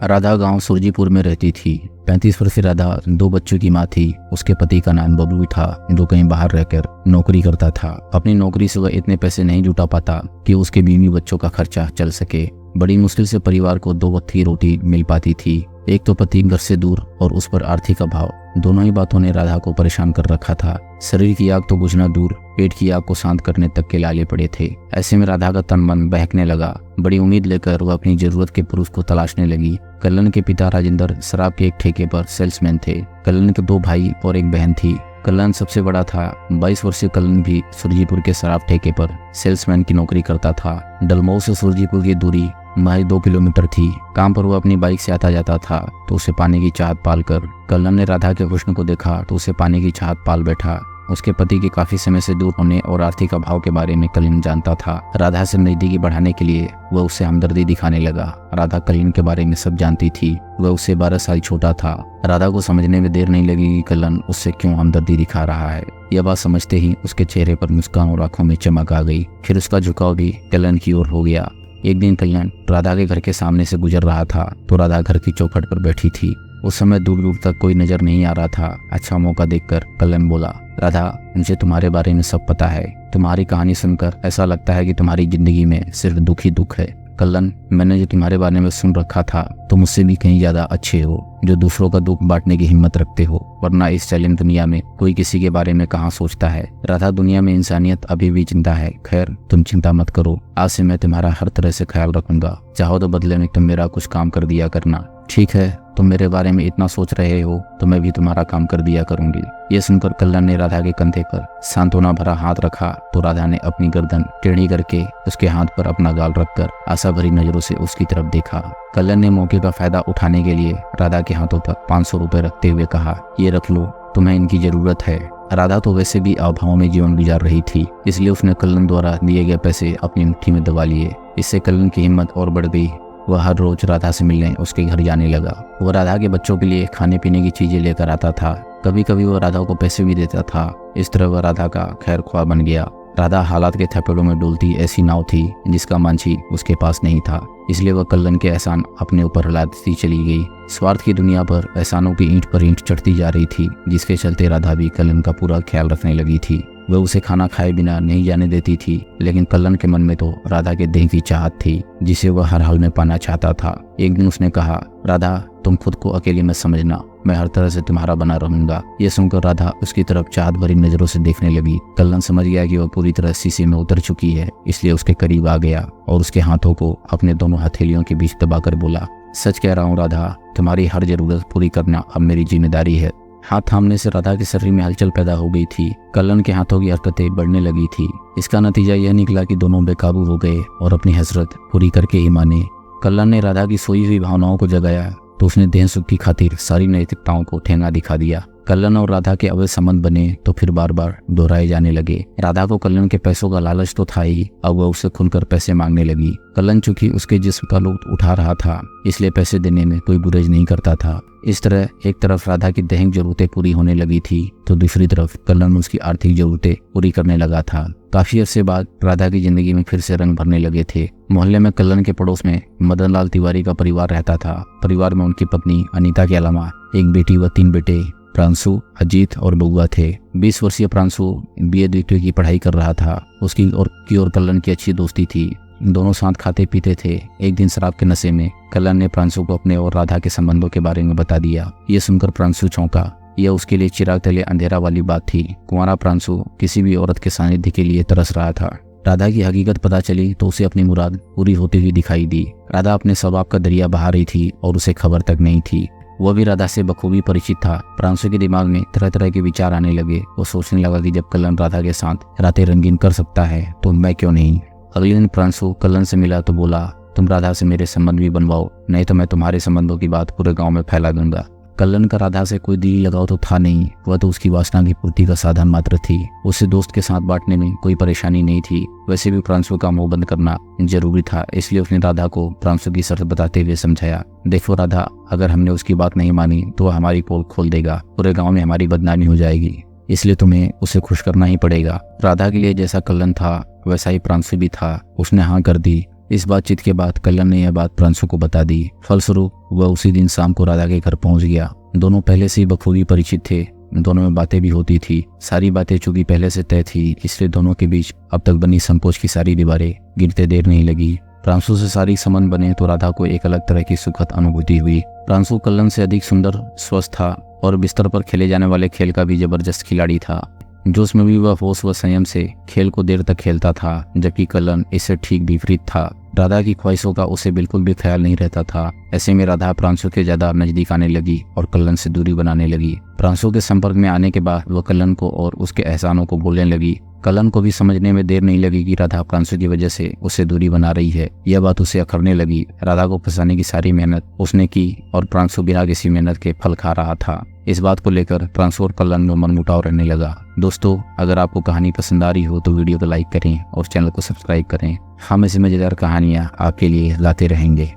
राधा गांव सुरजीपुर में रहती थी। 35 वर्षीय राधा 2 बच्चों की माँ थी। उसके पति का नाम बबलू था, जो कहीं बाहर रहकर नौकरी करता था। अपनी नौकरी से वह इतने पैसे नहीं जुटा पाता कि उसके बीवी बच्चों का खर्चा चल सके। बड़ी मुश्किल से परिवार को 2 वक्त की रोटी मिल पाती थी। एक तो पति घर से दूर और उस पर आर्थिक अभाव, दोनों ही बातों ने राधा को परेशान कर रखा था। शरीर की आग तो बुझना दूर, पेट की आग को शांत करने तक के लाले पड़े थे। ऐसे में राधा का तन मन बहकने लगा। बड़ी उम्मीद लेकर वह अपनी जरूरत के पुरुष को तलाशने लगी। कल्याण के पिता राजेंद्र शराब के एक ठेके पर सेल्समैन थे। कल्याण के 2 भाई और एक बहन थी। कल्याण सबसे बड़ा था। 22 वर्षीय कल्याण भी सुरजीपुर के शराब ठेके पर सेल्समैन की नौकरी करता था। डलमऊ से सुरजीपुर की दूरी महज 2 किलोमीटर थी। काम पर वह अपनी बाइक से आता जाता था तो उसे पाने की चाहत पाल कर कल्याण ने राधा के हुस्न को देखा तो उसे पाने की चाहत पाल बैठा। उसके पति के काफी समय से दूर होने और आर्थिक अभाव के बारे में कल्याण जानता था। राधा से नजदीकी बढ़ाने के लिए वह उससे हमदर्दी दिखाने लगा। राधा कल्याण के बारे में सब जानती थी। वह उससे 12 साल छोटा था। राधा को समझने में देर नहीं लगी कि कल्याण उससे क्यों हमदर्दी दिखा रहा है। यह बात समझते ही उसके चेहरे पर मुस्कान और आंखों में चमक आ गई। फिर उसका झुकाव भी कल्याण की ओर हो गया। एक दिन कल्याण राधा के घर के सामने से गुजर रहा था तो राधा घर की चौखट पर बैठी थी। उस समय दूर दूर तक कोई नजर नहीं आ रहा था। अच्छा मौका देखकर कल्याण बोला, राधा, मुझे तुम्हारे बारे में सब पता है। तुम्हारी कहानी सुनकर ऐसा लगता है कि तुम्हारी जिंदगी में सिर्फ दुख ही दुख है। कल्याण, मैंने जो तुम्हारे बारे में सुन रखा था तुम मुझसे भी कहीं ज्यादा अच्छे हो, जो दूसरों का दुख बांटने की हिम्मत रखते हो, वरना इस चैलेंज दुनिया में कोई किसी के बारे में कहाँ सोचता है। राधा, दुनिया में इंसानियत अभी भी जिंदा है। खैर, तुम चिंता मत करो, आज से मैं तुम्हारा हर तरह से ख्याल रखूंगा। चाहो तो बदले में तुम मेरा कुछ काम कर दिया करना। ठीक है, तुम मेरे बारे में इतना सोच रहे हो तो मैं भी तुम्हारा काम कर दिया करूंगी। ये सुनकर कल्याण ने राधा के कंधे पर सांत्वना भरा हाथ रखा तो राधा ने अपनी गर्दन टेढ़ी करके उसके हाथ पर अपना गाल रखकर आशा भरी नजरों से उसकी तरफ देखा। कल्याण ने मौके का फायदा उठाने के लिए राधा के हाथों तक 500 रुपए रखते हुए कहा, ये रख लो, तुम्हें इनकी जरूरत है। राधा तो वैसे भी अभाव में जीवन गुजार रही थी, इसलिए उसने कल्याण द्वारा दिए गए पैसे अपनी मुट्ठी में दबा लिए। इससे कल्याण की हिम्मत और बढ़ गई। वह हर रोज राधा से मिलने उसके घर जाने लगा। वह राधा के बच्चों के लिए खाने पीने की चीजें लेकर आता था। कभी कभी वह राधा को पैसे भी देता था। इस तरह वह राधा का खैर ख्वाह बन गया। राधा हालात के थपेड़ों में डोलती ऐसी नाव थी जिसका मांझी उसके पास नहीं था, इसलिए वह कल्याण के एहसान अपने ऊपर लादती चली गई। स्वार्थ की दुनिया पर एहसानों की ईंट पर ईंट चढ़ती जा रही थी, जिसके चलते राधा भी कल्याण का पूरा ख्याल रखने लगी थी। वह उसे खाना खाए बिना नहीं जाने देती थी, लेकिन कल्याण के मन में तो राधा के देह की चाहत थी जिसे वह हर हाल में पाना चाहता था। एक दिन उसने कहा, राधा, तुम खुद को अकेली मत समझना, मैं हर तरह से तुम्हारा बना रहूंगा। यह सुनकर राधा उसकी तरफ चाहत भरी नजरों से देखने लगी। कल्याण समझ गया कि वह पूरी तरह शीशे में उतर चुकी है, इसलिए उसके करीब आ गया और उसके हाथों को अपने दोनों हथेलियों के बीच दबाकर बोला, सच कह रहा हूँ राधा, तुम्हारी हर जरूरत पूरी करना अब मेरी जिम्मेदारी है। हाथ थामने से राधा के शरीर में हलचल पैदा हो गई थी। कल्याण के हाथों की हरकतें बढ़ने लगी थी। इसका नतीजा यह निकला कि दोनों बेकाबू हो गए और अपनी हसरत पूरी करके ही माने। कल्याण ने राधा की सोई हुई भावनाओं को जगाया तो उसने देह सुख की खातिर सारी नैतिकताओं को ठेंगा दिखा दिया। कल्याण और राधा के अवैध संबंध बने तो फिर बार बार दोहराए जाने लगे। राधा को कल्याण के पैसों का लालच तो था ही, अब वह उससे खुलकर पैसे मांगने लगी। कल्याण चूंकि उसके जिस्म का लुत्फ उठा रहा था, इसलिए पैसे देने में कोई गुरेज नहीं करता था। इस तरह एक तरफ राधा की दैहिक जरूरतें पूरी होने लगी थी तो दूसरी तरफ कल्याण उसकी आर्थिक जरूरतें पूरी करने लगा था। काफी अरसे बाद राधा की जिंदगी में फिर से रंग भरने लगे थे। मोहल्ले में कल्याण के पड़ोस में मदन लाल तिवारी का परिवार रहता था। परिवार में उनकी पत्नी अनीता के अलावा एक बेटी व 3 बेटे प्रांशु, अजीत और बउआ थे। 20 वर्षीय प्रांशु BA द्वितीय की पढ़ाई कर रहा था। उसकी और कल्याण की अच्छी दोस्ती थी। दोनों साथ खाते पीते थे। एक दिन शराब के नशे में कल्याण ने प्रांशु को अपने और राधा के संबंधों के बारे में बता दिया। यह सुनकर प्रांशु चौंका। यह उसके लिए चिराग तले अंधेरा वाली बात थी। कुंवारा प्रांशु किसी भी औरत के सानिध्य के लिए तरस रहा था। राधा की हकीकत पता चली तो उसे अपनी मुराद पूरी होती हुई दिखाई दी। राधा अपने स्वभाव का दरिया बहा रही थी और उसे खबर तक नहीं थी। वह भी राधा से बखूबी परिचित था। प्रांशु के दिमाग में तरह तरह के विचार आने लगे। वो सोचने लगा कि जब कल्याण राधा के साथ रातें रंगीन कर सकता है तो मैं क्यों नहीं। अगले दिन प्रांशु कल्याण से मिला तो बोला, तुम राधा से मेरे संबंध भी बनवाओ, नहीं तो मैं तुम्हारे संबंधों की बात पूरे गांव में फैला दूंगा। कल्याण का राधा से कोई दिली लगाव तो था नहीं, वह तो उसकी वासना की पूर्ति का साधन मात्र थी। उसे दोस्त के साथ बांटने में कोई परेशानी नहीं थी। वैसे भी प्रांशु का मुंह बंद करना जरूरी था, इसलिए उसने राधा को प्रांशु की शर्त बताते हुए समझाया, देखो राधा, अगर हमने उसकी बात नहीं मानी तो वह हमारी पोल खोल देगा, पूरे गाँव में हमारी बदनामी हो जाएगी, इसलिए तुम्हें उसे खुश करना ही पड़ेगा। राधा के लिए जैसा कल्याण था वैसा ही प्रांशु भी था। उसने हाँ कर दी इस बातचीत के बाद कल्याण ने यह बात प्रांशु को बता दी। फलस्वरूप वह उसी दिन शाम को राधा के घर पहुंच गया। दोनों पहले से ही बखूबी परिचित थे, दोनों में बातें भी होती थी। सारी बातें चूंकि पहले से तय थी, इसलिए दोनों के बीच अब तक बनी संकोच की सारी दीवारें गिरते देर नहीं लगी। प्रांशु से शारीरिक संबंध बने तो राधा को एक अलग तरह की सुखद अनुभूति हुई। प्रांशु कल्याण से अधिक सुंदर, स्वस्थ था और बिस्तर पर खेले जाने वाले खेल का भी जबरदस्त खिलाड़ी था। जोश में भी वह होश व संयम से खेल को देर तक खेलता था, जबकि कल्याण इससे ठीक विपरीत था। राधा की ख्वाहिशों का उसे बिल्कुल भी ख्याल नहीं रहता था। ऐसे में राधा प्रांशु के ज्यादा नजदीक आने लगी और कल्याण से दूरी बनाने लगी। प्रांशु के संपर्क में आने के बाद वह कल्याण को और उसके एहसानों को बोलने लगी। कल्याण को भी समझने में देर नहीं लगी कि राधा प्रांशु की वजह से उससे दूरी बना रही है। यह बात उसे अखरने लगी। राधा को फंसाने की सारी मेहनत उसने की और प्रांशु बिना किसी मेहनत के फल खा रहा था। इस बात को लेकर प्रांशु और कल्याण में मनमुटाव रहने लगा। दोस्तों, अगर आपको कहानी पसंद आ रही हो तो वीडियो को लाइक करें और चैनल को सब्सक्राइब करें। हम ऐसी मजेदार कहानियाँ आपके लिए लाते रहेंगे।